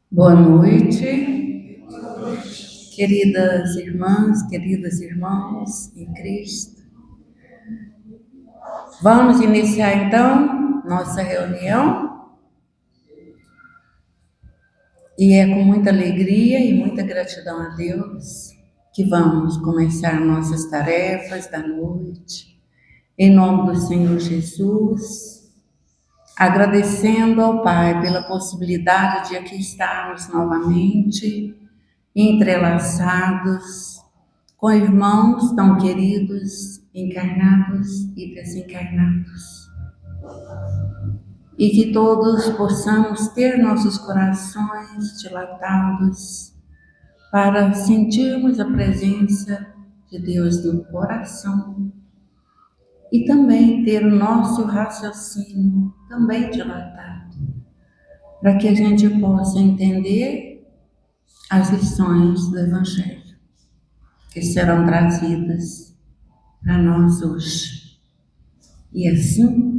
Boa noite, queridas irmãs, queridos irmãos em Cristo. Vamos iniciar então nossa reunião. E é com muita alegria e muita gratidão a Deus que vamos começar nossas tarefas da noite. Em nome do Senhor Jesus, agradecendo ao Pai pela possibilidade de aqui estarmos novamente entrelaçados com irmãos tão queridos, encarnados e desencarnados. E que todos possamos ter nossos corações dilatados para sentirmos a presença de Deus no coração e também ter o nosso raciocínio também dilatado, para que a gente possa entender as lições do Evangelho que serão trazidas para nós hoje. E assim,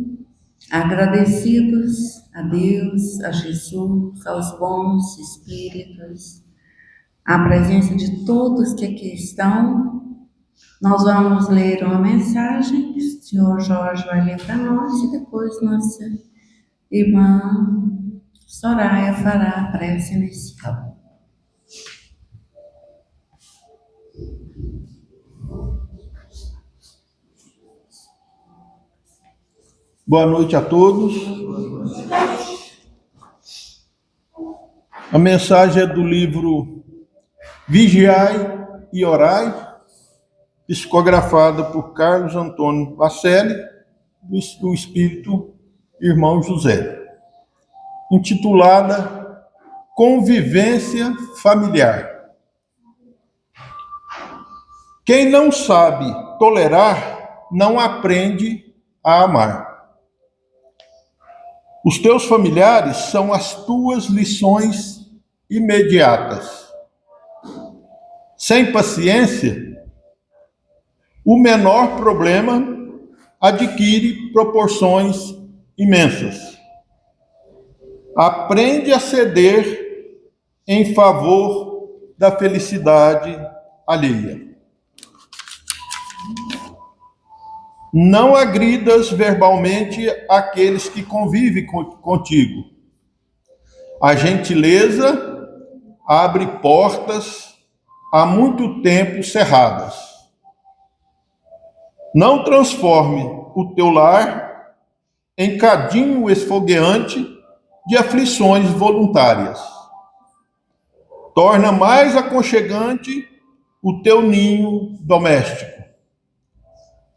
agradecidos a Deus, a Jesus, aos bons espíritos, à presença de todos que aqui estão, nós vamos ler uma mensagem que o senhor Jorge vai ler para nós e depois nossa irmã Soraya fará a prece inicial. Boa noite a todos. A mensagem é do livro Vigiai e Orai, psicografada por Carlos Antônio Bacelli, do Espírito Irmão José, intitulada Convivência Familiar. Quem não sabe tolerar, não aprende a amar. Os teus familiares são as tuas lições imediatas. Sem paciência, o menor problema adquire proporções imensas. Aprende a ceder em favor da felicidade alheia. Não agridas verbalmente aqueles que convivem contigo. A gentileza abre portas há muito tempo cerradas. Não transforme o teu lar em cadinho esfogueante de aflições voluntárias. Torna mais aconchegante o teu ninho doméstico.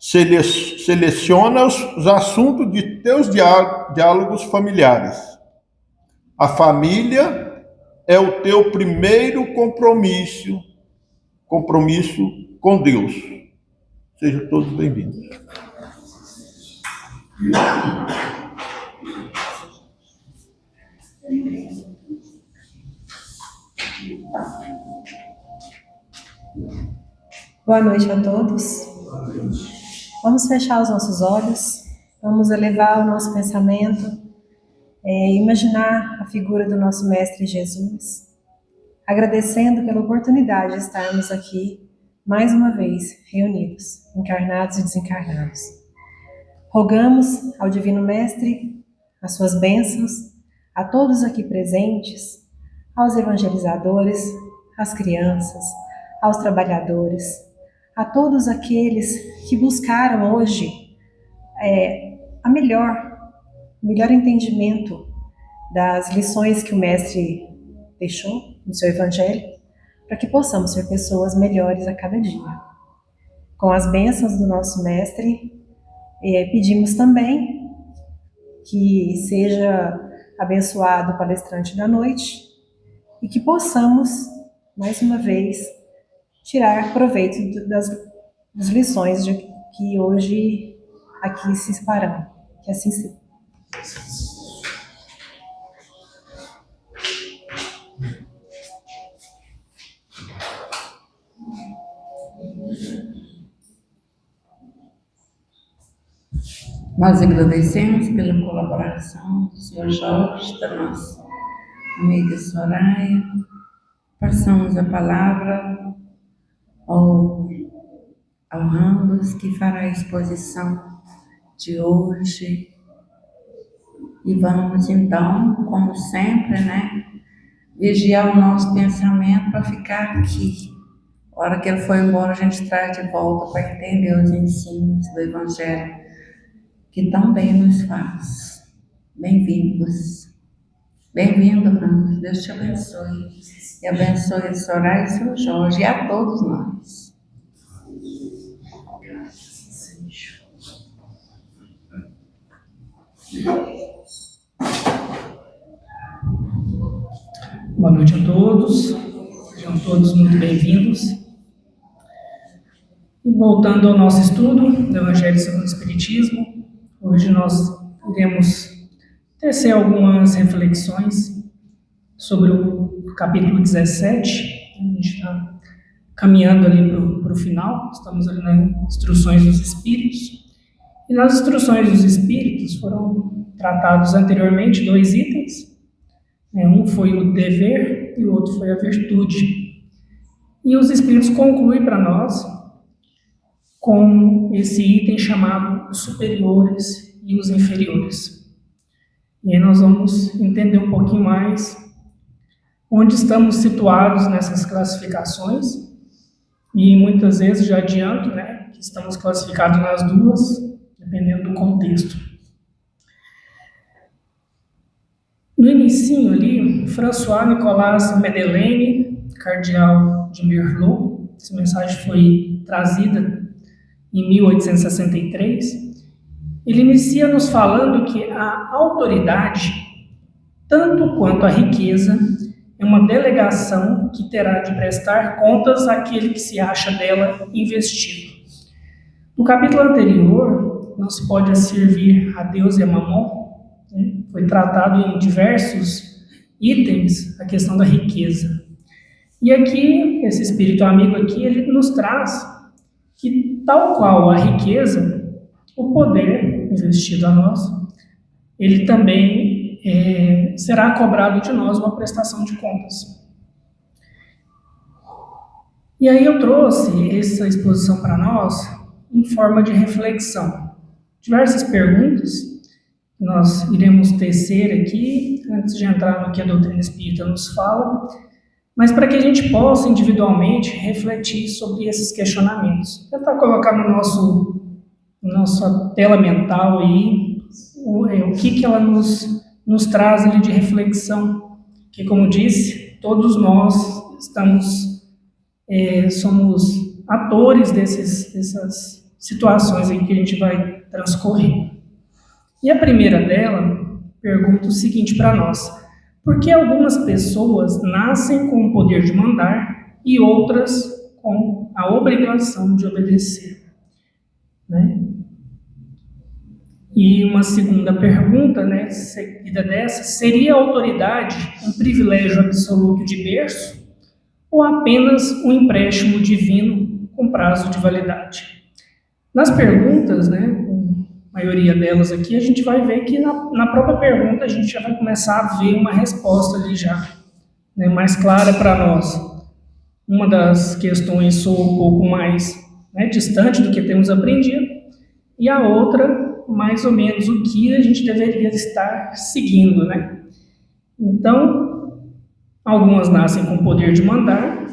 Seleciona os assuntos de teus diálogos familiares. A família é o teu primeiro compromisso com Deus. Sejam todos bem-vindos. Boa noite a todos. Vamos fechar os nossos olhos, vamos elevar o nosso pensamento, imaginar a figura do nosso Mestre Jesus, agradecendo pela oportunidade de estarmos aqui, mais uma vez, reunidos, encarnados e desencarnados. Rogamos ao Divino Mestre as suas bênçãos a todos aqui presentes, aos evangelizadores, às crianças, aos trabalhadores, a todos aqueles que buscaram hoje o melhor entendimento das lições que o Mestre deixou no seu Evangelho, para que possamos ser pessoas melhores a cada dia. Com as bênçãos do nosso Mestre, pedimos também que seja abençoado o palestrante da noite e que possamos, mais uma vez, tirar proveito das lições que hoje aqui se farão. Que assim seja. Nós agradecemos pela colaboração do Sr. Jorge, da nossa amiga Soraya. Passamos a palavra ao Ramos, que fará a exposição de hoje. E vamos então, como sempre, vigiar o nosso pensamento para ficar aqui. A hora que ele for embora, a gente traz de volta para entender os ensinos do Evangelho, que tão bem nos faz. Bem-vindos. Bem-vindo, Ramos. Deus te abençoe. E abençoe a Soraya e o Sr. Jorge e a todos nós. Boa noite a todos, sejam todos muito bem-vindos. E voltando ao nosso estudo do Evangelho segundo o Espiritismo, hoje nós iremos tecer algumas reflexões sobre o capítulo 17, a gente está caminhando ali para o final, estamos ali nas instruções dos Espíritos, e nas instruções dos Espíritos foram tratados anteriormente 2 itens. Um foi o dever e o outro foi a virtude. E os Espíritos concluem para nós com esse item chamado os superiores e os inferiores. E aí nós vamos entender um pouquinho mais onde estamos situados nessas classificações. E muitas vezes, já adianto, que estamos classificados nas duas, dependendo do contexto. No inicinho ali, François-Nicolas Madeleine, cardeal de Merlot, essa mensagem foi trazida em 1863, ele inicia nos falando que a autoridade, tanto quanto a riqueza, é uma delegação que terá de prestar contas àquele que se acha dela investido. No capítulo anterior, não se pode servir a Deus e a Mamon. Foi tratado em diversos itens a questão da riqueza. E aqui, esse espírito amigo aqui, ele nos traz que, tal qual a riqueza, o poder investido a nós, ele também será cobrado de nós uma prestação de contas. E aí eu trouxe essa exposição para nós em forma de reflexão. Diversas perguntas nós iremos tecer aqui, antes de entrar no que a doutrina espírita nos fala, mas para que a gente possa individualmente refletir sobre esses questionamentos. Vou tentar colocar no nossa tela mental aí o que ela nos traz ali de reflexão, que, como disse, todos nós somos atores dessas situações aí que a gente vai transcorrer. E a primeira dela pergunta o seguinte para nós: por que algumas pessoas nascem com o poder de mandar e outras com a obrigação de obedecer? E uma segunda pergunta, seguida dessa: seria a autoridade um privilégio absoluto de berço ou apenas um empréstimo divino com prazo de validade? Nas perguntas, a maioria delas aqui, a gente vai ver que na própria pergunta a gente já vai começar a ver uma resposta ali já, mais clara para nós. Uma das questões soa um pouco mais distante do que temos aprendido, e a outra, mais ou menos, o que a gente deveria estar seguindo, Então, algumas nascem com o poder de mandar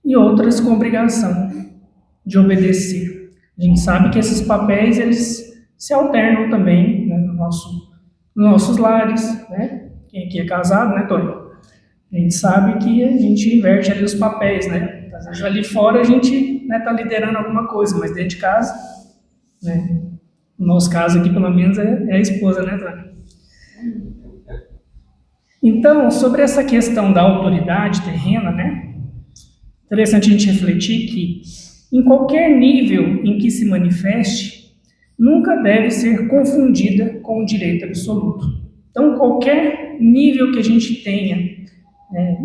e outras com obrigação de obedecer. A gente sabe que esses papéis, eles se alternam também nos nossos lares, Quem aqui é casado, Tony? A gente sabe que a gente inverte ali os papéis, Às vezes ali fora a gente está liderando alguma coisa, mas dentro de casa, no nosso caso aqui pelo menos é a esposa, Tony? Então, sobre essa questão da autoridade terrena, interessante a gente refletir que em qualquer nível em que se manifeste, nunca deve ser confundida com o direito absoluto. Então, qualquer nível que a gente tenha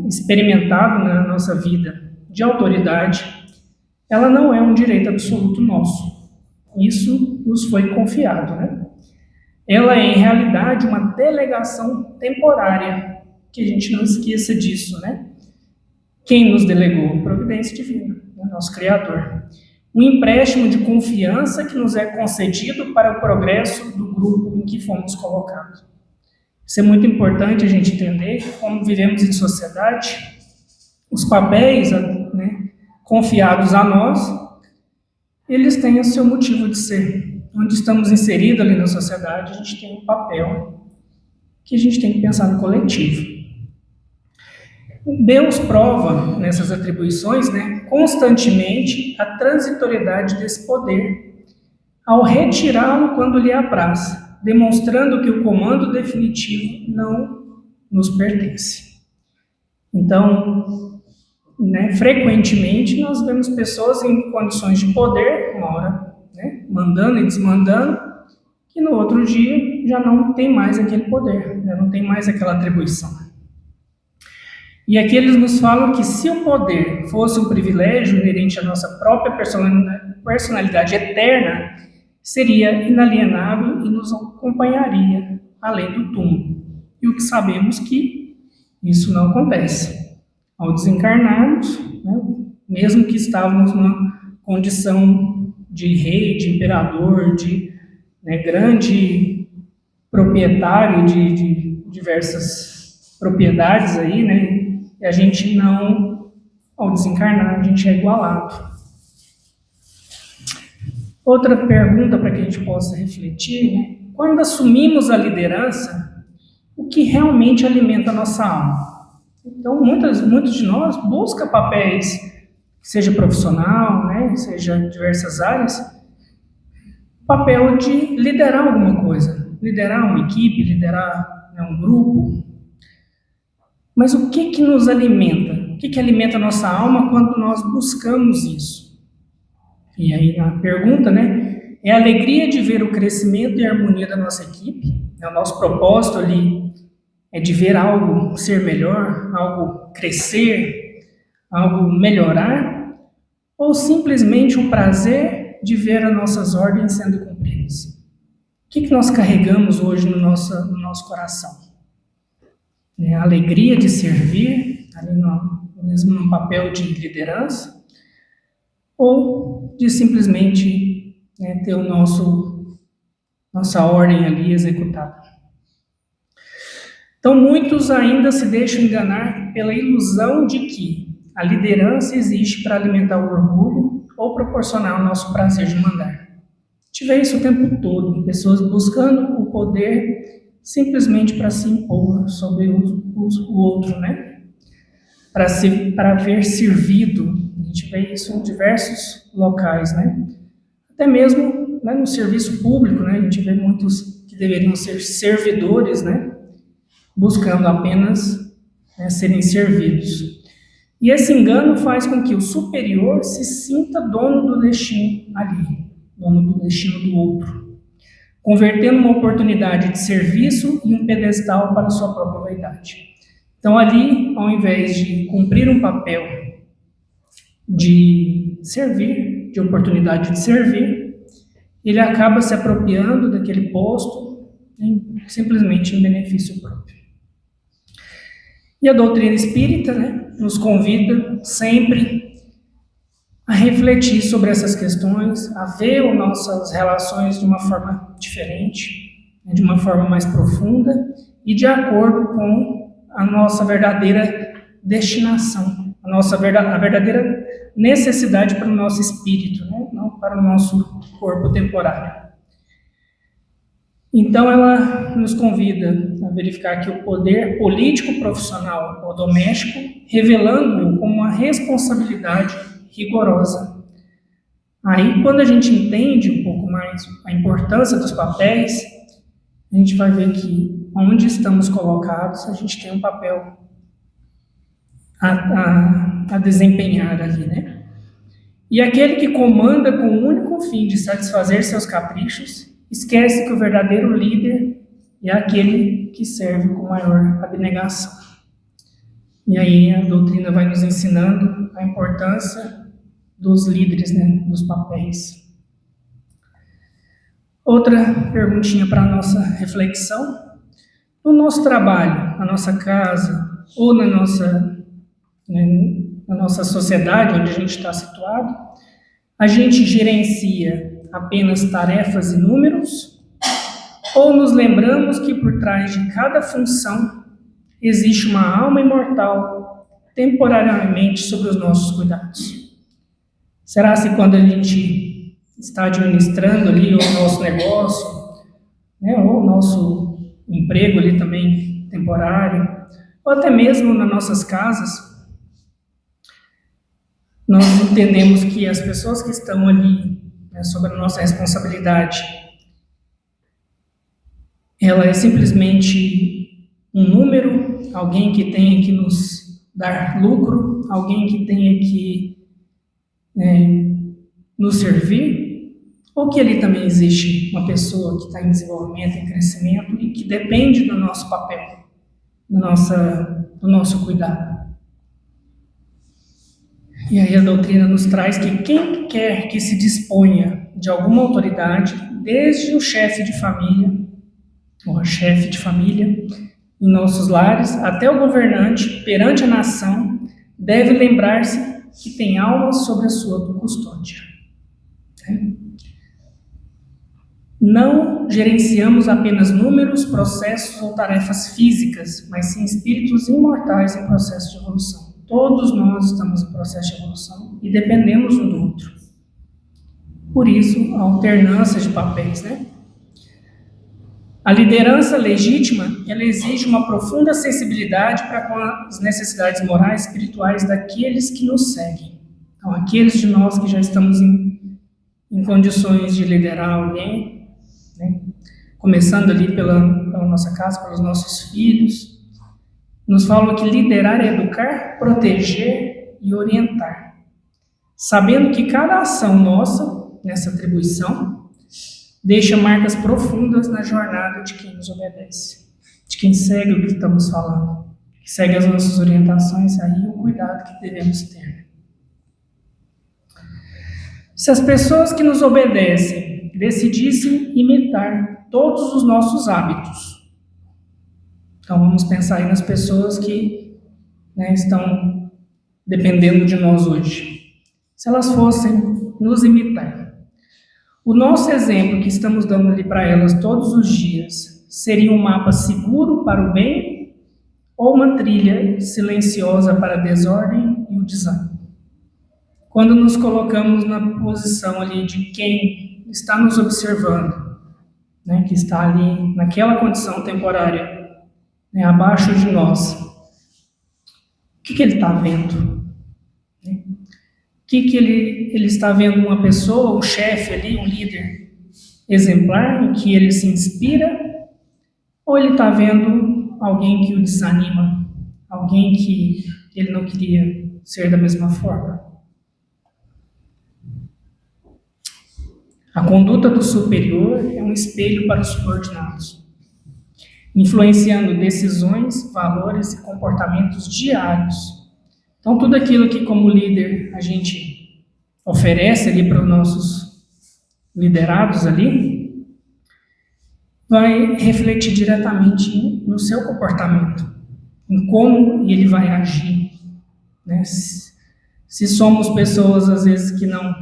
experimentado na nossa vida de autoridade, ela não é um direito absoluto nosso. Isso nos foi confiado, ela é, em realidade, uma delegação temporária, que a gente não esqueça disso, né? Quem nos delegou? Providência divina, né? Nosso Criador. Um empréstimo de confiança que nos é concedido para o progresso do grupo em que fomos colocados. Isso é muito importante a gente entender, como vivemos em sociedade, os papéis, né, confiados a nós, eles têm o seu motivo de ser. Onde estamos inseridos ali na sociedade, a gente tem um papel que a gente tem que pensar no coletivo. Deus prova nessas atribuições, né, constantemente a transitoriedade desse poder ao retirá-lo quando lhe apraz, demonstrando que o comando definitivo não nos pertence. Então, né, frequentemente nós vemos pessoas em condições de poder, uma hora, né, mandando e desmandando, e no outro dia já não tem mais aquele poder, já não tem mais aquela atribuição. E aqui eles nos falam que se o poder fosse um privilégio inerente à nossa própria personalidade eterna, seria inalienável e nos acompanharia além do túmulo. E o que sabemos que isso não acontece. Ao desencarnarmos, né, mesmo que estávamos numa condição de rei, de imperador, de, né, grande proprietário de diversas propriedades aí, né, e a gente não, ao desencarnar, a gente é igualado. Outra pergunta para que a gente possa refletir, né? Quando assumimos a liderança, o que realmente alimenta a nossa alma? Então, muitos de nós buscam papéis, seja profissional, né, seja em diversas áreas, papel de liderar alguma coisa, liderar uma equipe, liderar, né, um grupo. Mas o que nos alimenta? O que alimenta a nossa alma quando nós buscamos isso? E aí a pergunta, né, é a alegria de ver o crescimento e a harmonia da nossa equipe. O nosso propósito ali é de ver algo ser melhor, algo crescer, algo melhorar, ou simplesmente o prazer de ver as nossas ordens sendo cumpridas? O que nós carregamos hoje no nosso coração? A alegria de servir, ali mesmo no papel de liderança, ou de simplesmente, né, ter nossa ordem ali executada. Então, muitos ainda se deixam enganar pela ilusão de que a liderança existe para alimentar o orgulho ou proporcionar o nosso prazer de mandar. A gente vê isso o tempo todo, pessoas buscando o poder simplesmente para se impor sobre o outro, né? Para ver servido. A gente vê isso em diversos locais, né? Até mesmo, né, no serviço público, né? A gente vê muitos que deveriam ser servidores, né? Buscando apenas, né, serem servidos. E esse engano faz com que o superior se sinta dono do destino ali, dono do destino do outro, convertendo uma oportunidade de serviço em um pedestal para a sua própria vaidade. Então ali, ao invés de cumprir um papel de servir, de oportunidade de servir, ele acaba se apropriando daquele posto, simplesmente em benefício próprio. E a doutrina espírita, né, nos convida sempre a refletir sobre essas questões, a ver as nossas relações de uma forma diferente, de uma forma mais profunda e de acordo com a nossa verdadeira destinação, a verdadeira necessidade para o nosso espírito, né, não para o nosso corpo temporário. Então, ela nos convida a verificar que o poder político, profissional ou doméstico, revelando-o como uma responsabilidade rigorosa. Aí, quando a gente entende um pouco mais a importância dos papéis, a gente vai ver que onde estamos colocados, a gente tem um papel a desempenhar ali, né? E aquele que comanda com o único fim de satisfazer seus caprichos, esquece que o verdadeiro líder é aquele que serve com maior abnegação. E aí a doutrina vai nos ensinando a importância dos líderes, né, dos papéis. Outra perguntinha para a nossa reflexão. No nosso trabalho, na nossa casa ou na nossa sociedade onde a gente está situado, a gente gerencia apenas tarefas e números ou nos lembramos que por trás de cada função existe uma alma imortal temporariamente sob os nossos cuidados? Será que quando a gente está administrando ali o nosso negócio, ou o nosso emprego ali também temporário, ou até mesmo nas nossas casas, nós entendemos que as pessoas que estão ali, sob a nossa responsabilidade, ela é simplesmente um número, alguém que tenha que nos dar lucro, alguém que tenha que nos servir, ou que ali também existe uma pessoa que está em desenvolvimento, em crescimento e que depende do nosso papel, do nosso cuidado. E aí a doutrina nos traz que quem quer que se disponha de alguma autoridade, desde o chefe de família, ou a chefe de família, em nossos lares, até o governante, perante a nação, deve lembrar-se que tem almas sob a sua custódia. Não gerenciamos apenas números, processos ou tarefas físicas, mas sim espíritos imortais em processo de evolução. Todos nós estamos em processo de evolução e dependemos um do outro. Por isso, a alternância de papéis, A liderança legítima, ela exige uma profunda sensibilidade para com as necessidades morais e espirituais daqueles que nos seguem. Então, aqueles de nós que já estamos em condições de liderar alguém, começando ali pela nossa casa, pelos nossos filhos, nos falam que liderar é educar, proteger e orientar, sabendo que cada ação nossa, nessa atribuição, deixa marcas profundas na jornada de quem nos obedece, de quem segue o que estamos falando, que segue as nossas orientações, aí o cuidado que devemos ter. Se as pessoas que nos obedecem decidissem imitar todos os nossos hábitos, então vamos pensar aí nas pessoas que estão dependendo de nós hoje, se elas fossem nos imitar, o nosso exemplo que estamos dando ali para elas todos os dias seria um mapa seguro para o bem ou uma trilha silenciosa para a desordem e o desânimo? Quando nos colocamos na posição ali de quem está nos observando, que está ali naquela condição temporária, abaixo de nós, o que ele está vendo? O que ele está vendo? Uma pessoa, um chefe ali, um líder exemplar, em que ele se inspira, ou ele está vendo alguém que o desanima, alguém que ele não queria ser da mesma forma? A conduta do superior é um espelho para os subordinados, influenciando decisões, valores e comportamentos diários. Então, tudo aquilo que, como líder, a gente oferece ali para os nossos liderados ali, vai refletir diretamente no seu comportamento, em como ele vai agir. Se somos pessoas, às vezes, que não...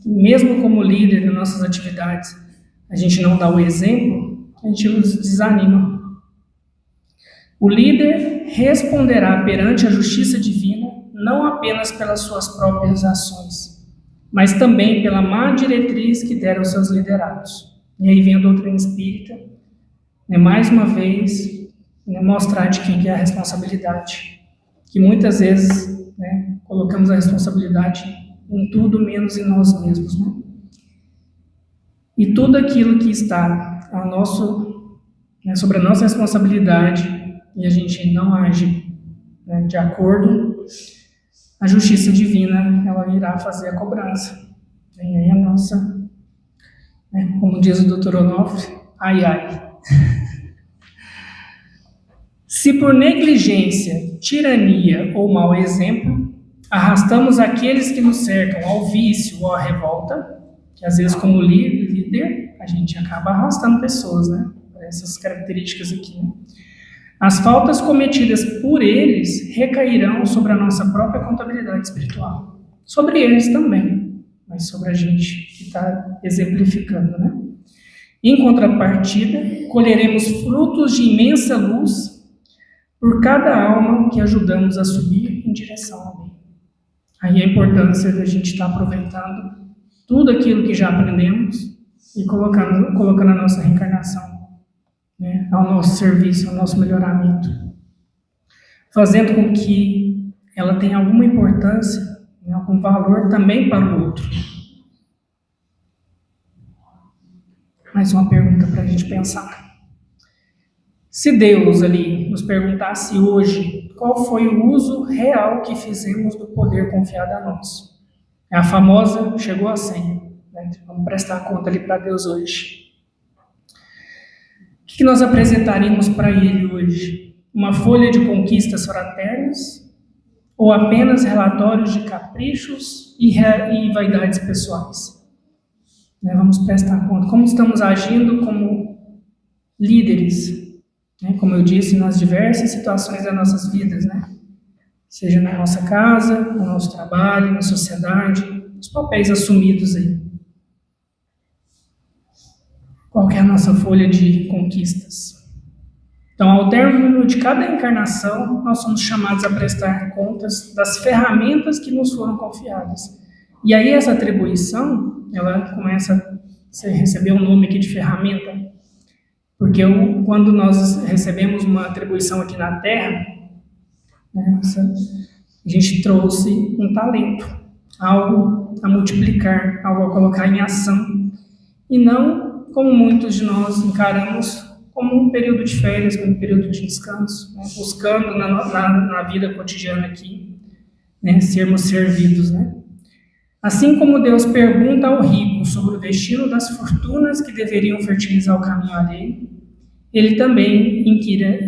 mesmo como líder nas nossas atividades, a gente não dá o exemplo, a gente nos desanima. O líder responderá perante a justiça divina não apenas pelas suas próprias ações, mas também pela má diretriz que deram aos seus liderados. E aí vem a doutrina espírita, mais uma vez, mostrar de quem que é a responsabilidade, que muitas vezes colocamos a responsabilidade em tudo menos em nós mesmos, E tudo aquilo que está sobre a nossa responsabilidade e a gente não age de acordo, a justiça divina ela irá fazer a cobrança. E aí a nossa, como diz o Dr. Onofre, ai ai. Se por negligência, tirania ou mau exemplo, arrastamos aqueles que nos cercam ao vício ou à revolta, Que às vezes, como líder, a gente acaba arrastando pessoas, né? Essas características aqui, né? As faltas cometidas por eles recairão sobre a nossa própria contabilidade espiritual. Sobre eles também, mas sobre a gente que está exemplificando, né? Em contrapartida, colheremos frutos de imensa luz por cada alma que ajudamos a subir em direção ao bem. Aí a importância da gente estar aproveitando tudo aquilo que já aprendemos e colocando a nossa reencarnação, né, ao nosso serviço, ao nosso melhoramento, fazendo com que ela tenha alguma importância, né, algum valor também para o outro. Mais uma pergunta para a gente pensar. Se Deus ali nos perguntasse hoje qual foi o uso real que fizemos do poder confiado a nós, é a famosa chegou a 100, né? Vamos prestar conta ali para Deus hoje. O que nós apresentaríamos para Ele hoje? Uma folha de conquistas fraternas ou apenas relatórios de caprichos e vaidades pessoais? Vamos prestar conta. Como estamos agindo como líderes, né? Como eu disse, nas diversas situações das nossas vidas, né? Seja na nossa casa, no nosso trabalho, na sociedade, os papéis assumidos aí. Qual que é a nossa folha de conquistas? Então, ao término de cada encarnação, nós somos chamados a prestar contas das ferramentas que nos foram confiadas. E aí essa atribuição, ela começa a receber um nome aqui de ferramenta, porque quando nós recebemos uma atribuição aqui na Terra, né, a gente trouxe um talento, algo a multiplicar, algo a colocar em ação, e não como muitos de nós encaramos como um período de férias, como um período de descanso, né, buscando na vida cotidiana aqui, né, sermos servidos, né? Assim como Deus pergunta ao rico sobre o destino das fortunas que deveriam fertilizar o caminho alheio, Ele também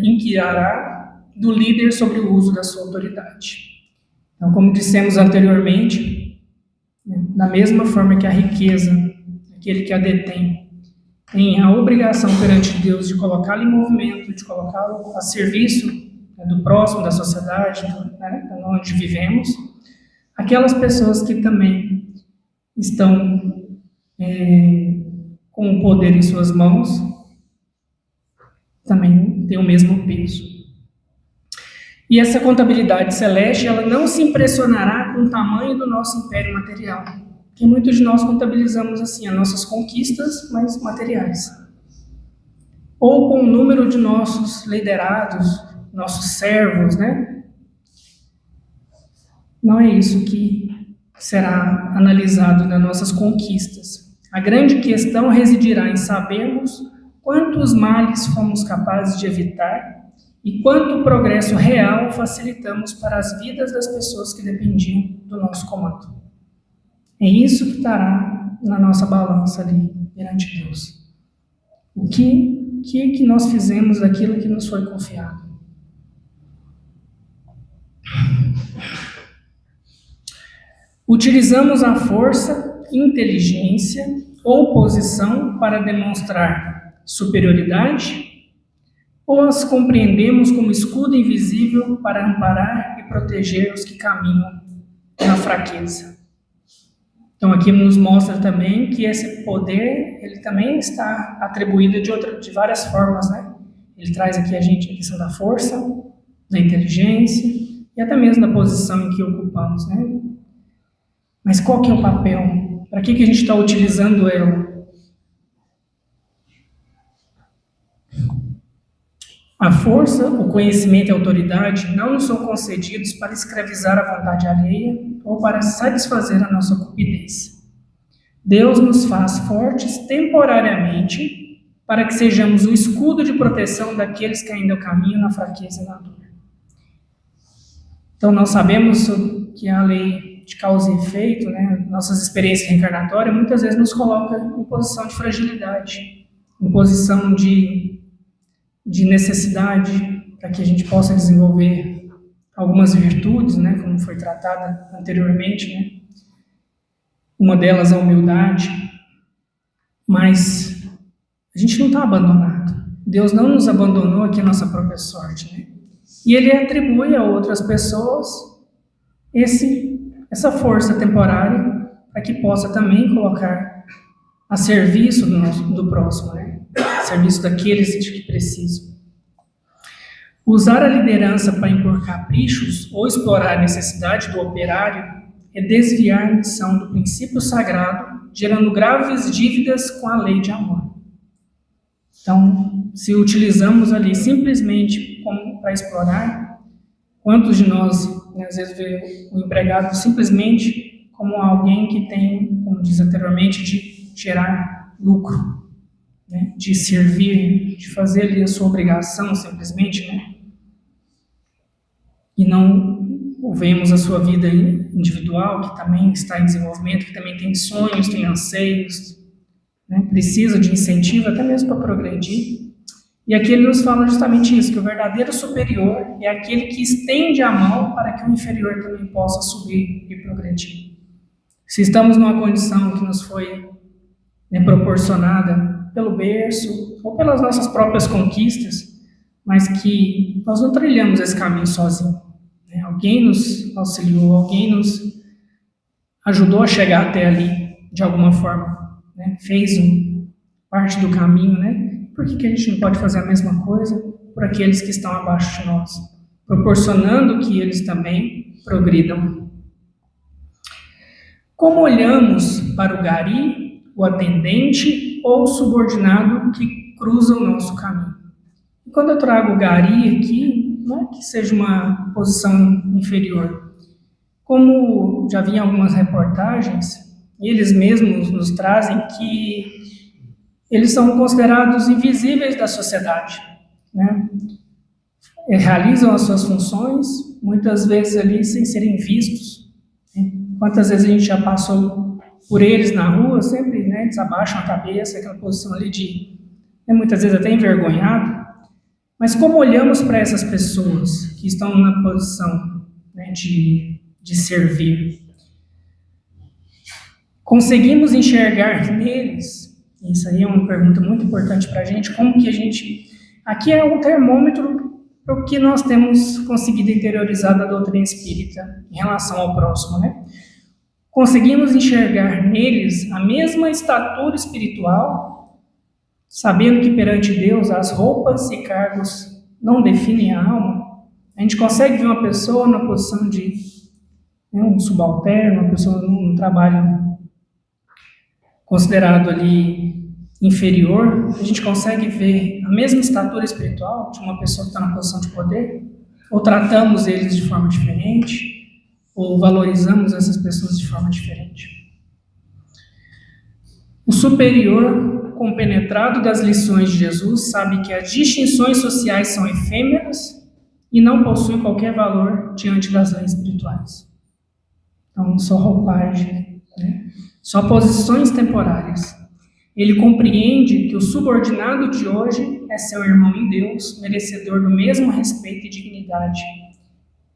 inquirará do líder sobre o uso da sua autoridade. Então, como dissemos anteriormente, né, da mesma forma que a riqueza, aquele que a detém, tem a obrigação perante Deus de colocá-la em movimento, de colocá-la a serviço, né, do próximo, da sociedade, né, onde vivemos, aquelas pessoas que também estão com o poder em suas mãos também têm o mesmo peso. E essa contabilidade celeste, ela não se impressionará com o tamanho do nosso império material, porque muitos de nós contabilizamos assim as nossas conquistas, mas materiais, ou com o número de nossos liderados, nossos servos, né? Não é isso que será analisado nas nossas conquistas. A grande questão residirá em sabermos quantos males fomos capazes de evitar e quanto progresso real facilitamos para as vidas das pessoas que dependiam do nosso comando. É isso que estará na nossa balança ali perante Deus. O que nós fizemos daquilo que nos foi confiado? Utilizamos a força, inteligência ou posição para demonstrar superioridade? Ou as compreendemos como escudo invisível para amparar e proteger os que caminham na fraqueza? Então aqui nos mostra também que esse poder, ele também está atribuído de várias formas, né? Ele traz aqui a questão da força, da inteligência e até mesmo da posição em que ocupamos, né? Mas qual que é o papel? Para que a gente está utilizando ela? A força, o conhecimento e a autoridade não nos são concedidos para escravizar a vontade alheia ou para satisfazer a nossa cupidez. Deus nos faz fortes temporariamente para que sejamos o escudo de proteção daqueles que ainda caminham na fraqueza e na dor. Então nós sabemos que a lei de causa e efeito, né, nossas experiências reencarnatórias, muitas vezes nos coloca em posição de fragilidade, em posição de necessidade, para que a gente possa desenvolver algumas virtudes, né, como foi tratada anteriormente, né? Uma delas a humildade, Mas a gente não está abandonado. Deus não nos abandonou aqui à nossa própria sorte, né? E Ele atribui a outras pessoas essa força temporária para que possa também colocar a serviço do próximo, né? A serviço daqueles que precisam. Usar a liderança para impor caprichos ou explorar a necessidade do operário é desviar a missão do princípio sagrado, gerando graves dívidas com a lei de amor. Então, se utilizamos ali simplesmente para explorar, quantos de nós, né, às vezes, vê o empregado simplesmente como alguém que tem, como diz anteriormente, de gerar lucro, né, de servir, de fazer ali a sua obrigação simplesmente, né? E não vemos a sua vida individual, que também está em desenvolvimento, que também tem sonhos, tem anseios, né? Precisa de incentivo até mesmo para progredir. E aqui ele nos fala justamente isso, que o verdadeiro superior é aquele que estende a mão para que o inferior também possa subir e progredir. Se estamos numa condição que nos foi, né, proporcionada pelo berço ou pelas nossas próprias conquistas, mas que nós não trilhamos esse caminho sozinho, né? Alguém nos auxiliou, alguém nos ajudou a chegar até ali de alguma forma, né? Fez parte do caminho, né? Por que a gente não pode fazer a mesma coisa por aqueles que estão abaixo de nós, proporcionando que eles também progridam? Como olhamos para o gari, o atendente ou o subordinado que cruza o nosso caminho? E quando eu trago o gari aqui, não é que seja uma posição inferior. Como já vi em algumas reportagens, eles mesmos nos trazem que eles são considerados invisíveis da sociedade, né? Realizam as suas funções, muitas vezes ali sem serem vistos, né? Quantas vezes a gente já passou por eles na rua, sempre, né, eles abaixam a cabeça, aquela posição ali de, né, muitas vezes até envergonhado. Mas como olhamos para essas pessoas que estão na posição, né, de servir? Conseguimos enxergar neles? Isso aí é uma pergunta muito importante para a gente. Como que a gente... Aqui é um termômetro para o que nós temos conseguido interiorizar da doutrina espírita em relação ao próximo, né? Conseguimos enxergar neles a mesma estatura espiritual, sabendo que perante Deus as roupas e cargos não definem a alma? A gente consegue ver uma pessoa na posição de, né, um subalterno, uma pessoa num trabalho considerado ali inferior, a gente consegue ver a mesma estatura espiritual de uma pessoa que está na posição de poder? Ou tratamos eles de forma diferente? Ou valorizamos essas pessoas de forma diferente? O superior, compenetrado das lições de Jesus, sabe que as distinções sociais são efêmeras e não possuem qualquer valor diante das leis espirituais. Então, só roupagem, né? Só posições temporárias. Ele compreende que o subordinado de hoje é seu irmão em Deus, merecedor do mesmo respeito e dignidade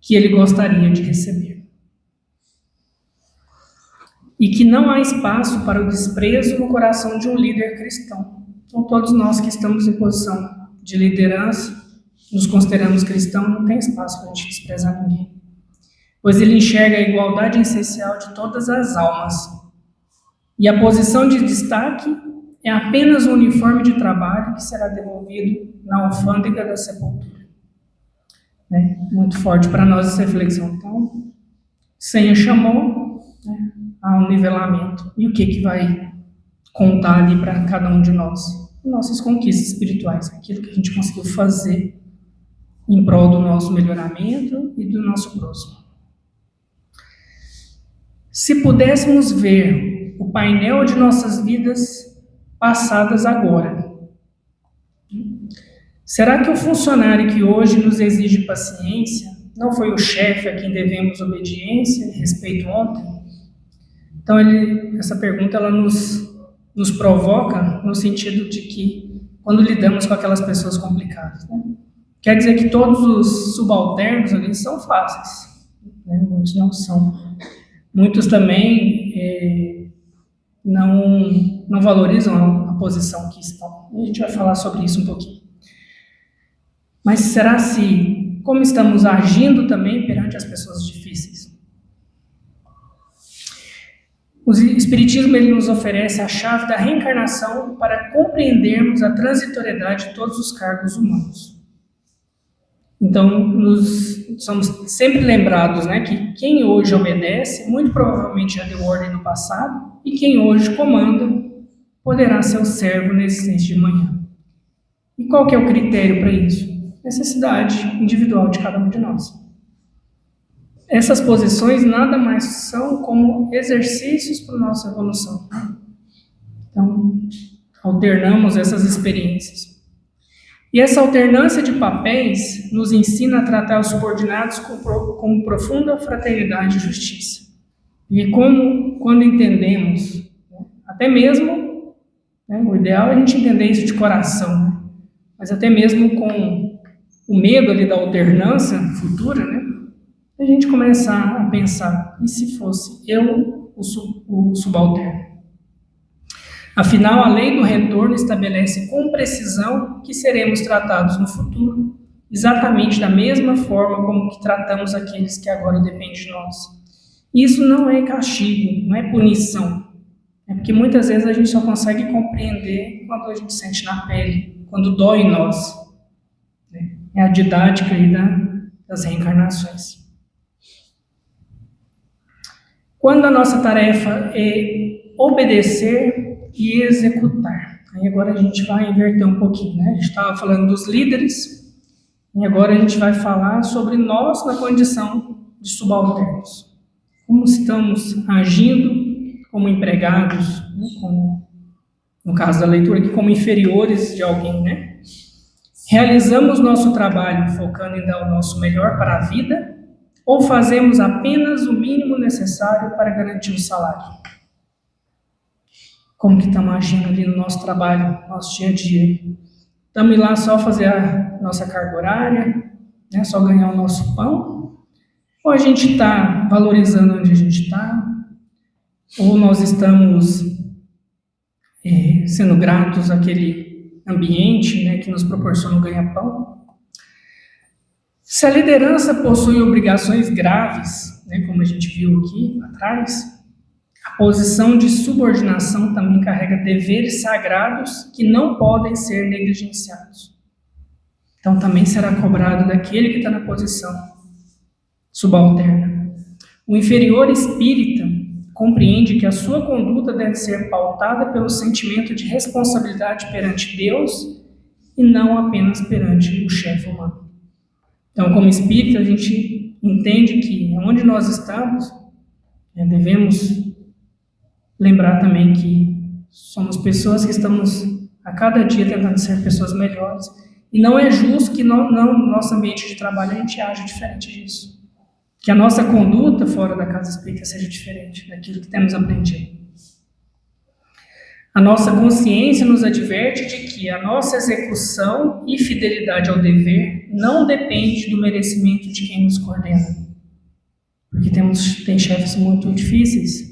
que ele gostaria de receber. E que não há espaço para o desprezo no coração de um líder cristão. Então, todos nós que estamos em posição de liderança, nos consideramos cristãos, não tem espaço para a gente desprezar ninguém. Pois ele enxerga a igualdade essencial de todas as almas. E a posição de destaque é apenas um uniforme de trabalho que será devolvido na alfândega da sepultura. Né? Muito forte para nós essa reflexão. Então, Senha chamou, né, a um nivelamento. E o que vai contar ali para cada um de nós? Nossas conquistas espirituais, aquilo que a gente conseguiu fazer em prol do nosso melhoramento e do nosso próximo. Se pudéssemos ver o painel de nossas vidas passadas agora, será que o funcionário que hoje nos exige paciência não foi o chefe a quem devemos obediência e respeito ontem? Então, essa pergunta ela nos provoca no sentido de que, quando lidamos com aquelas pessoas complicadas, né? Quer dizer que todos os subalternos ali são fáceis, né? Muitos não são. Muitos também não valorizam posição que estão. A gente vai falar sobre isso um pouquinho. Mas será como estamos agindo também perante as pessoas difíceis? O Espiritismo ele nos oferece a chave da reencarnação para compreendermos a transitoriedade de todos os cargos humanos. Então, somos sempre lembrados, né, que quem hoje obedece, muito provavelmente já deu ordem no passado, e quem hoje comanda poderá ser o servo na existência de manhã. E qual que é o critério para isso? Necessidade individual de cada um de nós. Essas posições nada mais são como exercícios para a nossa evolução. Então, alternamos essas experiências. E essa alternância de papéis nos ensina a tratar os subordinados com profunda fraternidade e justiça. E quando entendemos, até mesmo, o ideal é a gente entender isso de coração, mas até mesmo com o medo ali da alternância futura, a gente começar a pensar, e se fosse eu o subalterno? Afinal, a lei do retorno estabelece com precisão que seremos tratados no futuro, exatamente da mesma forma como que tratamos aqueles que agora dependem de nós. Isso não é castigo, não é punição. É porque muitas vezes a gente só consegue compreender quando a gente sente na pele, quando dói em nós. É a didática aí das reencarnações. Quando a nossa tarefa é obedecer e executar. Aí agora a gente vai inverter um pouquinho, A gente estava falando dos líderes, e agora a gente vai falar sobre nós na condição de subalternos. Como estamos agindo como empregados, como, no caso da leitura aqui, como inferiores de alguém, Realizamos nosso trabalho focando em dar o nosso melhor para a vida, ou fazemos apenas o mínimo necessário para garantir o salário? Como que estamos agindo ali no nosso trabalho, no nosso dia a dia? Estamos lá só fazer a nossa carga horária, só ganhar o nosso pão? Ou a gente está valorizando onde a gente está? Ou nós estamos sendo gratos àquele ambiente que nos proporciona o ganha-pão? Se a liderança possui obrigações graves, como a gente viu aqui atrás, a posição de subordinação também carrega deveres sagrados que não podem ser negligenciados. Então também será cobrado daquele que está na posição subalterna. O inferior espírita compreende que a sua conduta deve ser pautada pelo sentimento de responsabilidade perante Deus e não apenas perante o chefe humano. Então, como espírita, a gente entende que onde nós estamos, devemos lembrar também que somos pessoas que estamos a cada dia tentando ser pessoas melhores, e não é justo que no nosso ambiente de trabalho a gente aja diferente disso. Que a nossa conduta fora da casa espírita seja diferente daquilo que temos aprendido. A nossa consciência nos adverte de que a nossa execução e fidelidade ao dever não depende do merecimento de quem nos coordena. Porque tem chefes muito difíceis,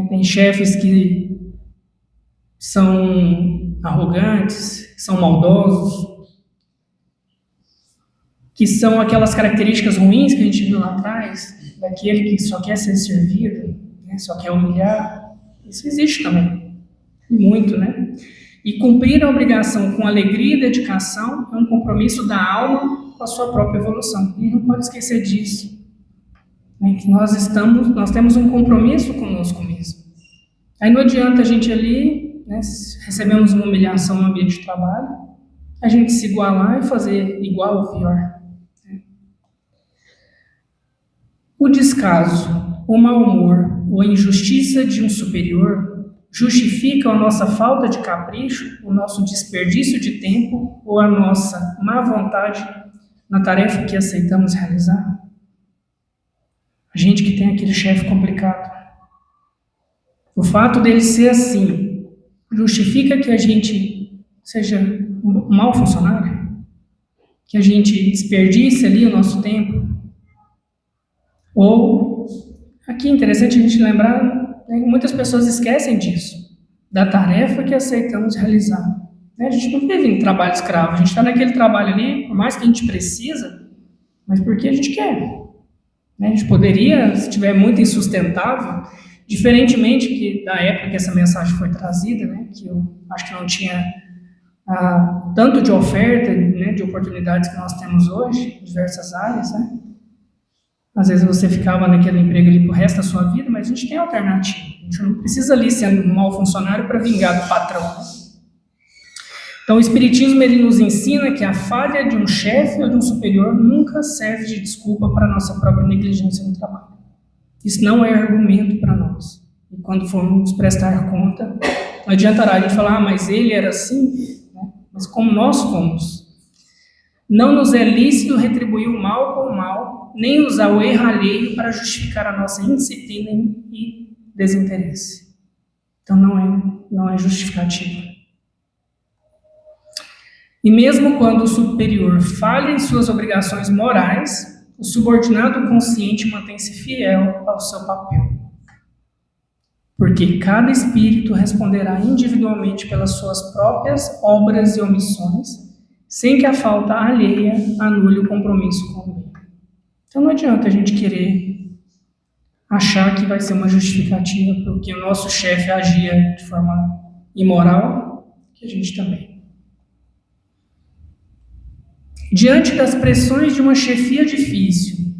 tem chefes que são arrogantes, que são maldosos, que são aquelas características ruins que a gente viu lá atrás, daquele que só quer ser servido, só quer humilhar. Isso existe também. Muito, E cumprir a obrigação com alegria e dedicação é um compromisso da alma com a sua própria evolução. E não pode esquecer disso. Que nós temos um compromisso conosco mesmo. Aí não adianta a gente ali, recebemos uma humilhação no ambiente de trabalho, a gente se igualar e fazer igual ou pior. O descaso, o mau humor ou a injustiça de um superior justificam a nossa falta de capricho, o nosso desperdício de tempo ou a nossa má vontade na tarefa que aceitamos realizar? A gente que tem aquele chefe complicado. O fato dele ser assim justifica que a gente seja um mau funcionário? Que a gente desperdice ali o nosso tempo? Ou, aqui é interessante a gente lembrar, muitas pessoas esquecem disso. da tarefa que aceitamos realizar. A gente não vive em trabalho escravo, a gente está naquele trabalho ali, por mais que a gente precisa, mas porque a gente quer. A gente poderia, se estiver muito insustentável, diferentemente da época que essa mensagem foi trazida, que eu acho que não tinha tanto de oferta, de oportunidades que nós temos hoje, em diversas áreas, Às vezes você ficava naquele emprego ali pro resto da sua vida, mas a gente tem alternativa. A gente não precisa ali ser um mau funcionário para vingar do patrão. Então o Espiritismo ele nos ensina que a falha de um chefe ou de um superior nunca serve de desculpa para a nossa própria negligência no trabalho. Isso não é argumento para nós. E quando formos prestar conta, não adiantará a gente falar, mas ele era assim, mas como nós fomos. Não nos é lícito retribuir o mal com o mal, nem usar o erro alheio para justificar a nossa indisciplina e desinteresse. Então não é justificativo. E mesmo quando o superior falha em suas obrigações morais, o subordinado consciente mantém-se fiel ao seu papel. Porque cada espírito responderá individualmente pelas suas próprias obras e omissões, sem que a falta alheia anule o compromisso com o bem. Então não adianta a gente querer achar que vai ser uma justificativa porque o nosso chefe agia de forma imoral, que a gente também. Diante das pressões de uma chefia difícil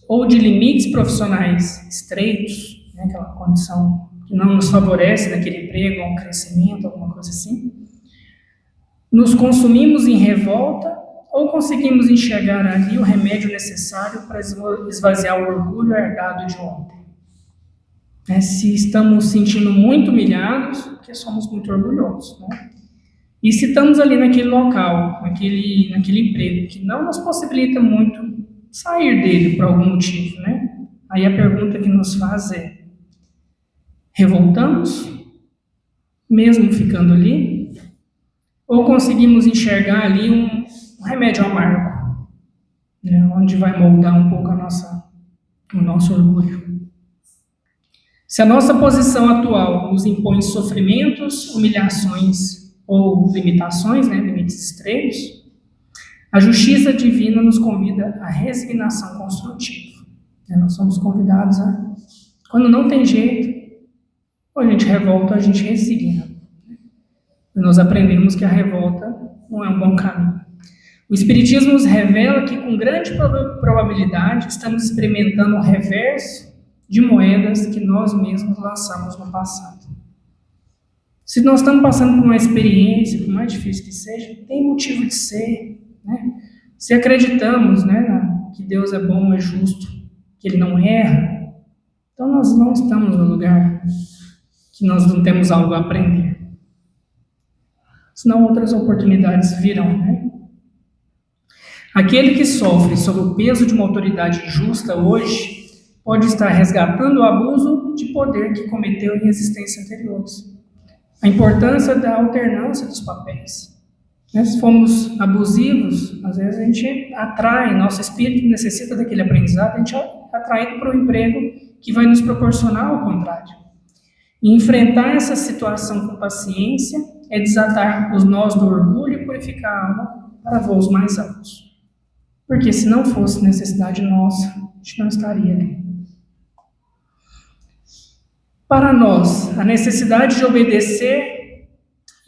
ou de limites profissionais estreitos, aquela condição que não nos favorece naquele emprego, um crescimento, alguma coisa assim, nos consumimos em revolta ou conseguimos enxergar ali o remédio necessário para esvaziar o orgulho herdado de ontem. Se estamos sentindo muito humilhados, porque somos muito orgulhosos, E se estamos ali naquele local, naquele emprego, que não nos possibilita muito sair dele por algum motivo, Aí a pergunta que nos faz é, revoltamos, mesmo ficando ali? Ou conseguimos enxergar ali um remédio amargo, onde vai moldar um pouco o nosso orgulho? Se a nossa posição atual nos impõe sofrimentos, humilhações ou limitações, limites estreitos, a justiça divina nos convida à resignação construtiva. Nós somos convidados quando não tem jeito, ou a gente revolta ou a gente resigna. E nós aprendemos que a revolta não é um bom caminho. O Espiritismo nos revela que, com grande probabilidade, estamos experimentando o reverso de moedas que nós mesmos lançamos no passado. Se nós estamos passando por uma experiência, por mais difícil que seja, tem motivo de ser. Se acreditamos que Deus é bom, é justo, que Ele não erra, então nós não estamos no lugar que nós não temos algo a aprender. Senão outras oportunidades virão. Aquele que sofre sob o peso de uma autoridade injusta hoje pode estar resgatando o abuso de poder que cometeu em existências anteriores. A importância da alternância dos papéis. Se formos abusivos, às vezes a gente atrai, nosso espírito necessita daquele aprendizado, a gente é atraído para um emprego que vai nos proporcionar o contrário. E enfrentar essa situação com paciência é desatar os nós do orgulho e purificar a alma para voos mais altos. Porque se não fosse necessidade nossa, a gente não estaria ali. Para nós, a necessidade de obedecer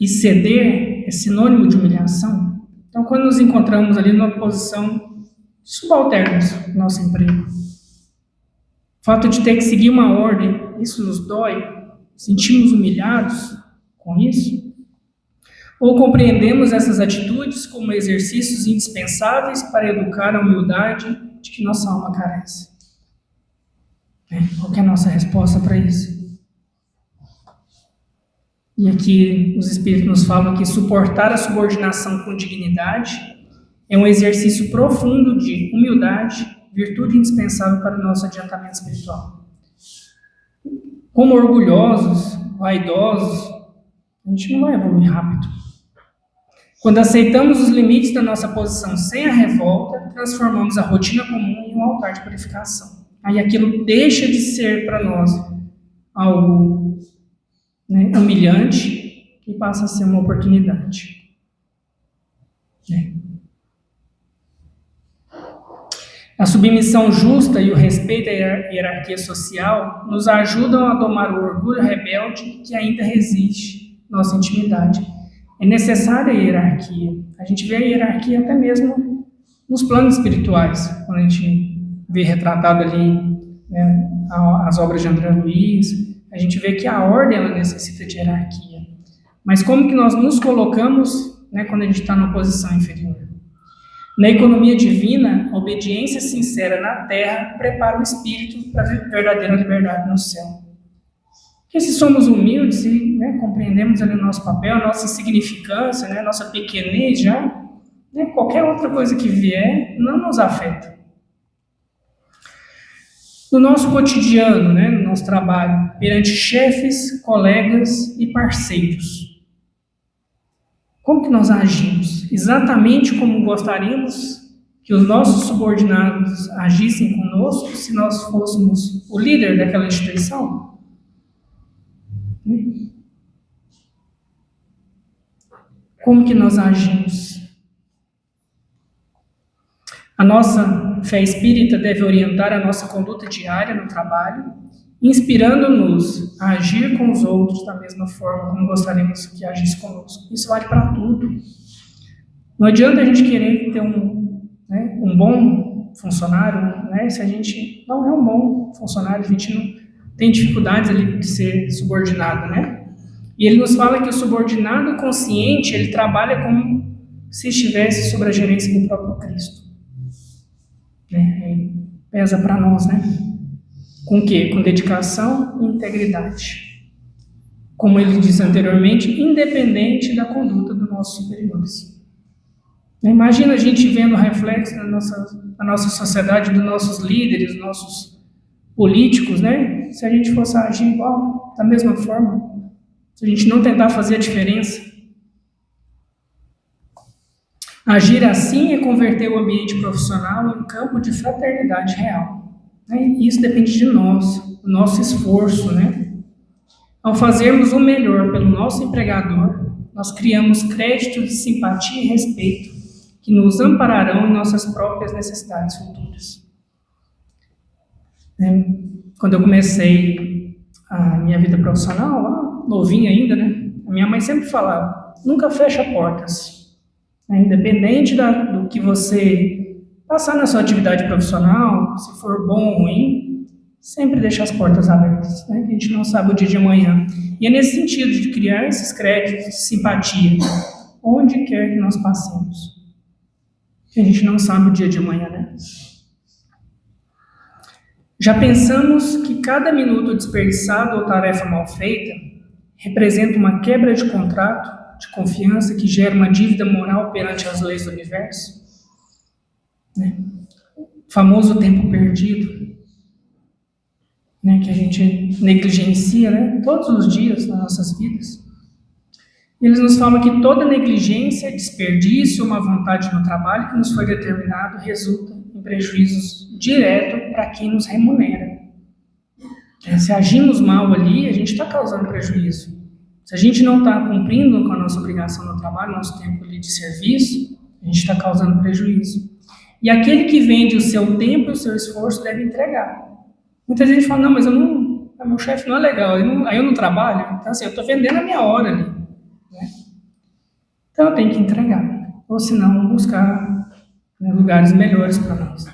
e ceder é sinônimo de humilhação. Então, quando nos encontramos ali numa posição subalternos no nosso emprego, o fato de ter que seguir uma ordem, isso nos dói, sentimos humilhados com isso? Ou compreendemos essas atitudes como exercícios indispensáveis para educar a humildade de que nossa alma carece? Qual que é a nossa resposta para isso? E aqui os Espíritos nos falam que suportar a subordinação com dignidade é um exercício profundo de humildade, virtude indispensável para o nosso adiantamento espiritual. Como orgulhosos, vaidosos, a gente não vai evoluir rápido. Quando aceitamos os limites da nossa posição sem a revolta, transformamos a rotina comum em um altar de purificação. Aí aquilo deixa de ser para nós algo né, humilhante, que passa a ser uma oportunidade. Né? A submissão justa e o respeito à hierarquia social nos ajudam a domar o orgulho rebelde que ainda resiste em nossa intimidade. É necessária a hierarquia. A gente vê a hierarquia até mesmo nos planos espirituais, quando a gente vê retratado ali, né, as obras de André Luiz, a gente vê que a ordem ela necessita de hierarquia. Mas como que nós nos colocamos, né, quando a gente está numa posição inferior? Na economia divina, a obediência sincera na terra prepara o espírito para a verdadeira liberdade no céu. Porque se somos humildes e, né, compreendemos ali o nosso papel, a nossa insignificância, né, a nossa pequenez já, né, qualquer outra coisa que vier não nos afeta. No nosso cotidiano, né, no nosso trabalho, perante chefes, colegas e parceiros, como que nós agimos? Exatamente como gostaríamos que os nossos subordinados agissem conosco se nós fôssemos o líder daquela instituição? Como que nós agimos? A nossa fé espírita deve orientar a nossa conduta diária no trabalho, inspirando-nos a agir com os outros da mesma forma como gostaríamos que agisse conosco. Isso vale para tudo. Não adianta a gente querer ter um bom funcionário, né, se a gente não é um bom funcionário, a gente não tem dificuldades ali de ser subordinado, né? E ele nos fala que o subordinado consciente, ele trabalha como se estivesse sob a gerência do próprio Cristo. Pesa para nós, né? Com o quê? Com dedicação e integridade. Como ele disse anteriormente, independente da conduta dos nossos superiores. Imagina a gente vendo o reflexo na nossa sociedade, dos nossos líderes, dos nossos políticos, né? Se a gente fosse agir igual, da mesma forma, se a gente não tentar fazer a diferença. Agir assim é converter o ambiente profissional em um campo de fraternidade real. E isso depende de nós, do nosso esforço, né? Ao fazermos o melhor pelo nosso empregador, nós criamos crédito de simpatia e respeito que nos ampararão em nossas próprias necessidades futuras. Quando eu comecei a minha vida profissional, lá, novinha ainda, né? A minha mãe sempre falava, nunca fecha portas. Independente do que você passar na sua atividade profissional, se for bom ou ruim, sempre deixa as portas abertas, né? A gente não sabe o dia de amanhã. E é nesse sentido de criar esses créditos de simpatia, onde quer que nós passemos. A gente não sabe o dia de amanhã, né? Já pensamos que cada minuto desperdiçado ou tarefa mal feita representa uma quebra de contrato, de confiança que gera uma dívida moral perante as leis do universo? Né? O famoso tempo perdido, né, que a gente negligencia, né, todos os dias nas nossas vidas. E eles nos falam que toda negligência, desperdício ou má vontade no trabalho que nos foi determinado resulta em prejuízos diretos para quem nos remunera. Se agimos mal ali, a gente está causando prejuízo. Se a gente não está cumprindo com a nossa obrigação no trabalho, nosso tempo ali de serviço, a gente está causando prejuízo. E aquele que vende o seu tempo e o seu esforço deve entregar. Muita gente fala, não, mas meu chefe não é legal, aí eu não trabalho. Então, assim, eu estou vendendo a minha hora ali. Né? Então, eu tenho que entregar. Ou, senão, buscar, né, lugares melhores para nós.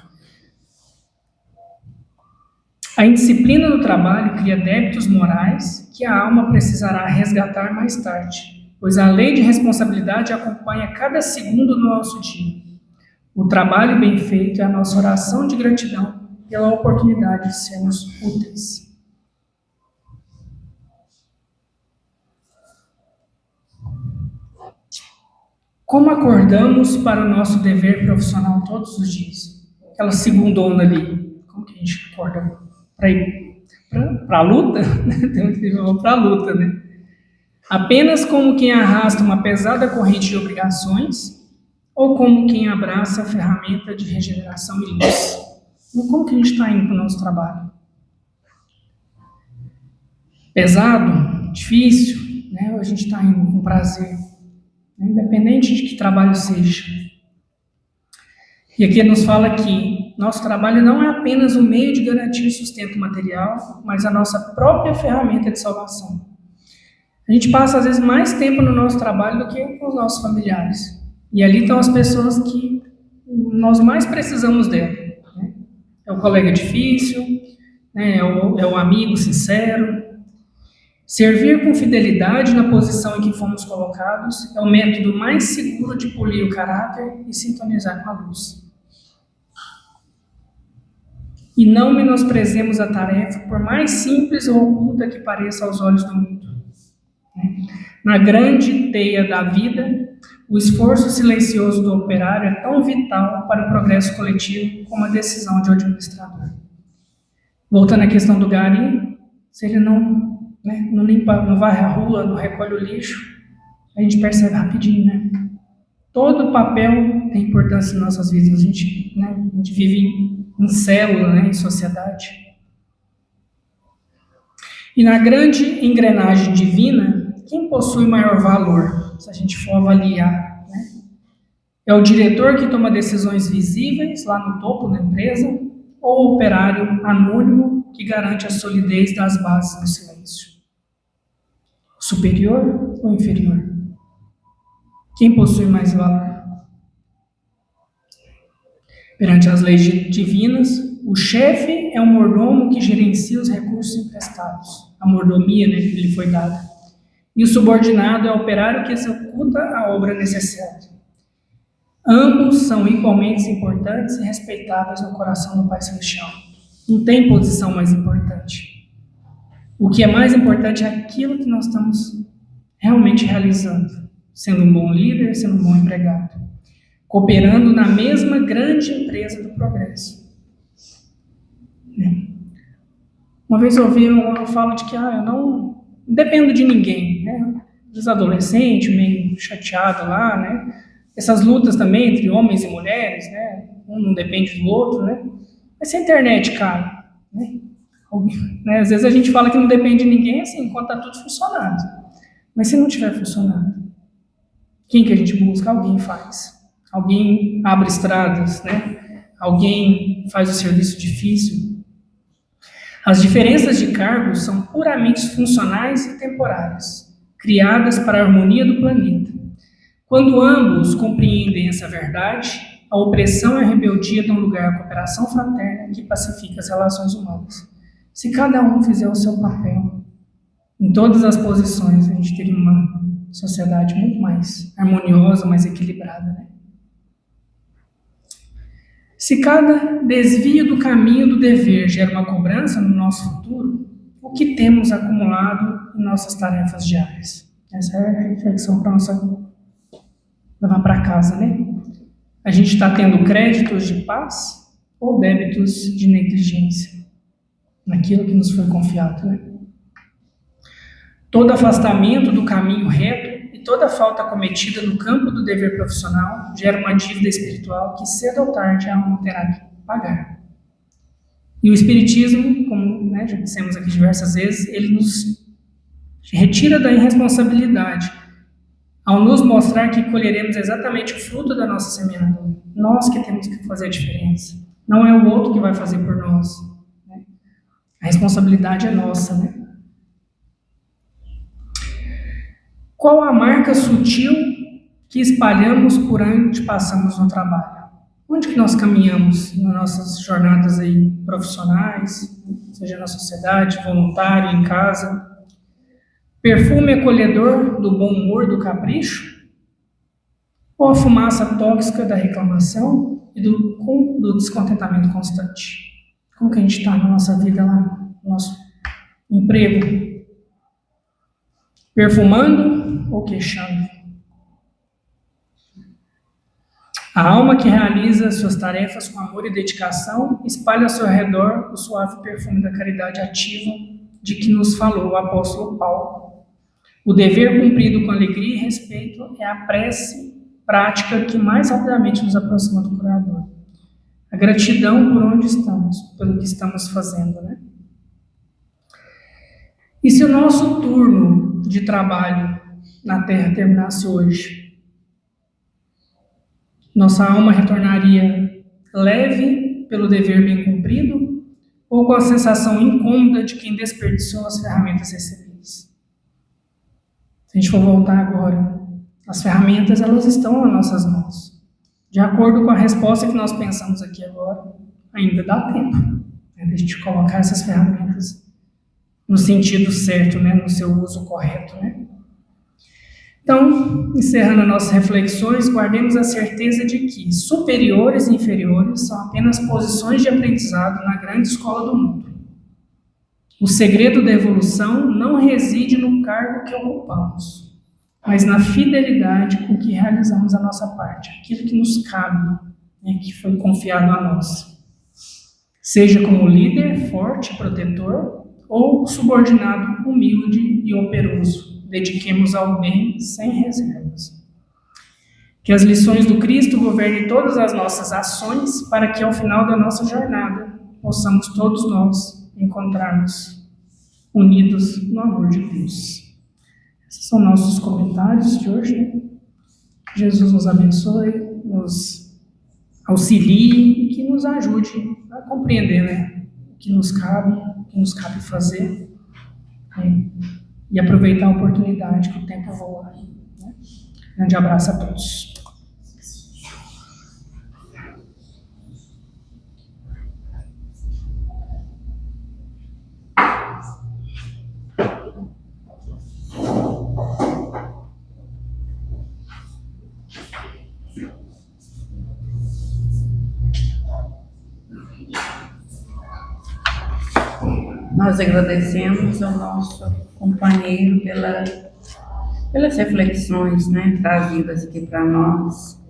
A indisciplina no trabalho cria débitos morais que a alma precisará resgatar mais tarde, pois a lei de responsabilidade acompanha cada segundo do nosso dia. O trabalho bem feito é a nossa oração de gratidão pela oportunidade de sermos úteis. Como acordamos para o nosso dever profissional todos os dias? Aquela segundona ali, como que a gente acorda para ir para a luta? Temos que ir para a luta, né? Apenas como quem arrasta uma pesada corrente de obrigações ou como quem abraça a ferramenta de regeneração e luz? E como que a gente está indo para o nosso trabalho? Pesado? difícil, né? Ou a gente está indo com prazer, né? Independente de que trabalho seja. E aqui nos fala que nosso trabalho não é apenas um meio de garantir o sustento material, mas a nossa própria ferramenta de salvação. A gente passa, às vezes, mais tempo no nosso trabalho do que com os nossos familiares. E ali estão as pessoas que nós mais precisamos dela, né? É o colega difícil, né? É o amigo sincero. Servir com fidelidade na posição em que fomos colocados é o método mais seguro de polir o caráter e sintonizar com a luz. E não menosprezemos a tarefa, por mais simples ou oculta que pareça aos olhos do mundo. Na grande teia da vida, o esforço silencioso do operário é tão vital para o progresso coletivo como a decisão de um administrador. Voltando à questão do gari, se ele não limpa, não varre a rua, não recolhe o lixo, a gente percebe rapidinho, né? Todo papel tem importância em nossas vidas. A gente vive em célula, né, em sociedade. E na grande engrenagem divina, quem possui maior valor, se a gente for avaliar, né? É o diretor que toma decisões visíveis lá no topo da empresa, ou o operário anônimo que garante a solidez das bases no silêncio? Superior ou inferior? Quem possui mais valor? Perante as leis divinas, o chefe é o mordomo que gerencia os recursos emprestados, a mordomia, né, que lhe foi dada. E o subordinado é o operário que executa a obra necessária. Ambos são igualmente importantes e respeitáveis no coração do Pai Celestial. Não tem posição mais importante. O que é mais importante é aquilo que nós estamos realmente realizando, sendo um bom líder, sendo um bom empregado, cooperando na mesma grande empresa do progresso. Uma vez eu ouvi uma fala de que eu não dependo de ninguém, né? Os adolescentes meio chateados lá, né? Essas lutas também entre homens e mulheres, né? Um não depende do outro, né? Mas se a internet cai, né? Às vezes a gente fala que não depende de ninguém assim, enquanto está tudo funcionando. Mas se não estiver funcionando, quem que a gente busca? Alguém faz. Alguém abre estradas, né? Alguém faz o serviço difícil. As diferenças de cargos são puramente funcionais e temporárias, criadas para a harmonia do planeta. Quando ambos compreendem essa verdade, a opressão e a rebeldia dão lugar à cooperação fraterna que pacifica as relações humanas. Se cada um fizer o seu papel, em todas as posições, a gente teria uma sociedade muito mais harmoniosa, mais equilibrada, né? Se cada desvio do caminho do dever gera uma cobrança no nosso futuro, o que temos acumulado em nossas tarefas diárias? Essa é a reflexão para nós levar para casa, né? A gente está tendo créditos de paz ou débitos de negligência naquilo que nos foi confiado, né? Todo afastamento do caminho reto e toda falta cometida no campo do dever profissional gera uma dívida espiritual que cedo ou tarde a alma terá que pagar. E o Espiritismo, como, né, já dissemos aqui diversas vezes, ele nos retira da irresponsabilidade ao nos mostrar que colheremos exatamente o fruto da nossa semeadura. Nós que temos que fazer a diferença. Não é o outro que vai fazer por nós, né? A responsabilidade é nossa, né? Qual a marca sutil que espalhamos por onde passamos no trabalho? Onde que nós caminhamos nas nossas jornadas aí profissionais, seja na sociedade, voluntário, em casa? Perfume acolhedor do bom humor, do capricho? Ou a fumaça tóxica da reclamação e do descontentamento constante? Como que a gente está na nossa vida lá, no nosso emprego? Perfumando ou queixando? A alma que realiza suas tarefas com amor e dedicação espalha ao seu redor o suave perfume da caridade ativa de que nos falou o apóstolo Paulo. O dever cumprido com alegria e respeito é a prece prática que mais rapidamente nos aproxima do Criador. A gratidão por onde estamos, pelo que estamos fazendo, né? E se o nosso turno de trabalho na Terra terminasse hoje, nossa alma retornaria leve pelo dever bem cumprido ou com a sensação incômoda de quem desperdiçou as ferramentas recebidas? Se a gente for voltar agora, as ferramentas elas estão nas nossas mãos. De acordo com a resposta que nós pensamos aqui agora, ainda dá tempo, né, de a gente colocar essas ferramentas no sentido certo, né, no seu uso correto, né? Então, encerrando nossas reflexões, guardemos a certeza de que superiores e inferiores são apenas posições de aprendizado na grande escola do mundo. O segredo da evolução não reside no cargo que ocupamos, mas na fidelidade com que realizamos a nossa parte, aquilo que nos cabe, né, que foi confiado a nós. Seja como líder forte e protetor, ou subordinado humilde e operoso, dediquemos ao bem sem reservas. Que as lições do Cristo governem todas as nossas ações, para que ao final da nossa jornada possamos todos nós encontrar-nos unidos no amor de Deus. Esses são nossos comentários de hoje, né? Jesus nos abençoe, nos auxilie e que nos ajude a compreender, né, o que nos cabe fazer, né, e aproveitar a oportunidade que o tempo voa, né? Grande abraço a todos. Nós agradecemos ao nosso companheiro pelas reflexões, né, trazidas aqui para nós,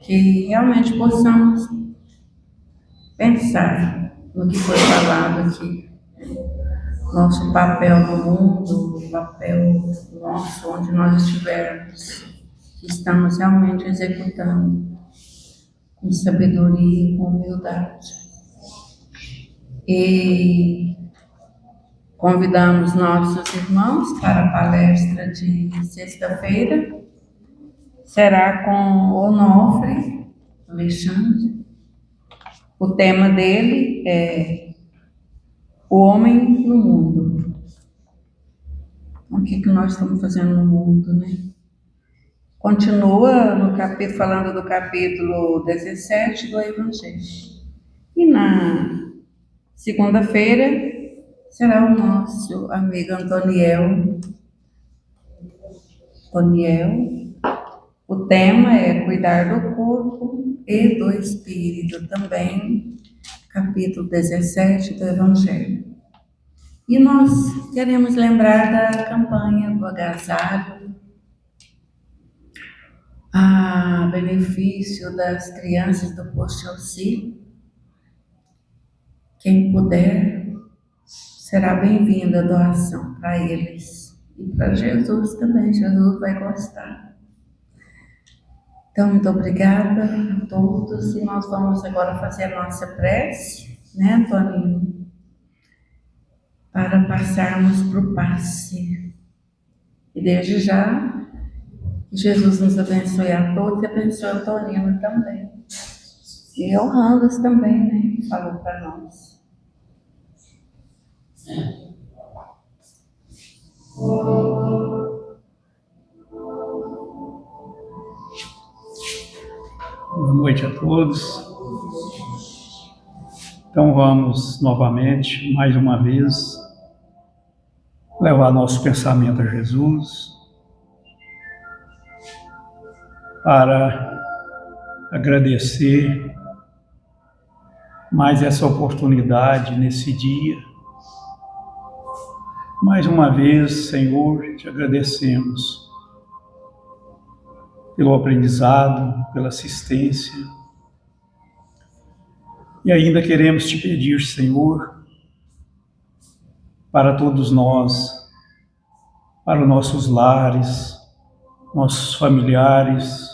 que realmente possamos pensar no que foi falado aqui, nosso papel no mundo, o papel nosso onde nós estivermos, que estamos realmente executando com sabedoria e com humildade. E convidamos nossos irmãos para a palestra de sexta-feira. Será com Onofre Alexandre. O tema dele é o homem no mundo. O que nós estamos fazendo no mundo, né? Continua no capítulo, falando do capítulo 17 do Evangelho. E na segunda-feira será o nosso amigo Antoniel. O tema é cuidar do corpo e do espírito, também capítulo 17 do Evangelho. E nós queremos lembrar da campanha do agasalho, a benefício das crianças do posto de auxílio. Quem puder, será bem-vinda a doação para eles e para Jesus também. Jesus vai gostar. Então, muito obrigada a todos e nós vamos agora fazer a nossa prece, né, Antoninho? Para passarmos para o passe. E desde já, que Jesus nos abençoe a todos e abençoe a Antonina também. E o Randos também, né, que falou para nós. Boa noite a todos. Então vamos novamente, mais uma vez, levar nosso pensamento a Jesus para agradecer mais essa oportunidade nesse dia. Mais uma vez, Senhor, te agradecemos pelo aprendizado, pela assistência. E ainda queremos te pedir, Senhor, para todos nós, para os nossos lares, nossos familiares.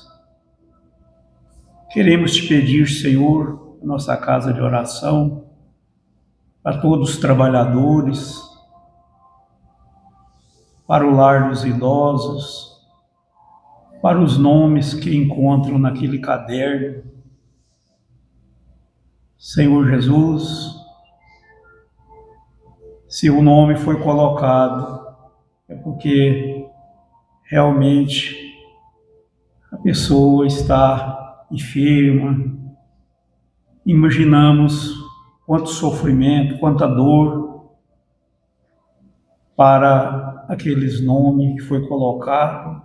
Queremos te pedir, Senhor, nossa casa de oração, para todos os trabalhadores, para o lar dos idosos, para os nomes que encontram naquele caderno. Senhor Jesus, se o nome foi colocado, é porque realmente a pessoa está enferma. Imaginamos quanto sofrimento, quanta dor para aqueles nomes que foi colocado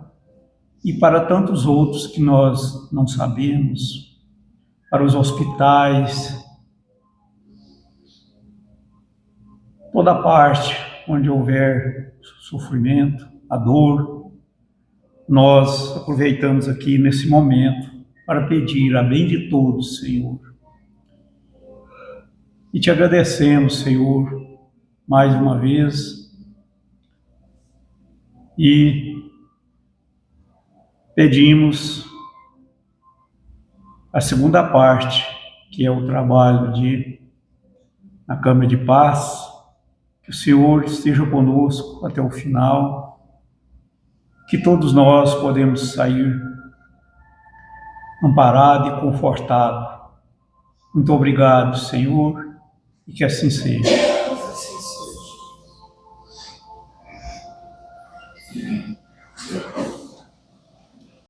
e para tantos outros que nós não sabemos, para os hospitais, toda parte onde houver sofrimento, a dor. Nós aproveitamos aqui nesse momento para pedir a bem de todos, Senhor. E te agradecemos, Senhor, mais uma vez. E pedimos a segunda parte, que é o trabalho na Câmara de Paz, que o Senhor esteja conosco até o final, que todos nós podemos sair amparados e confortados. Muito obrigado, Senhor, e que assim seja.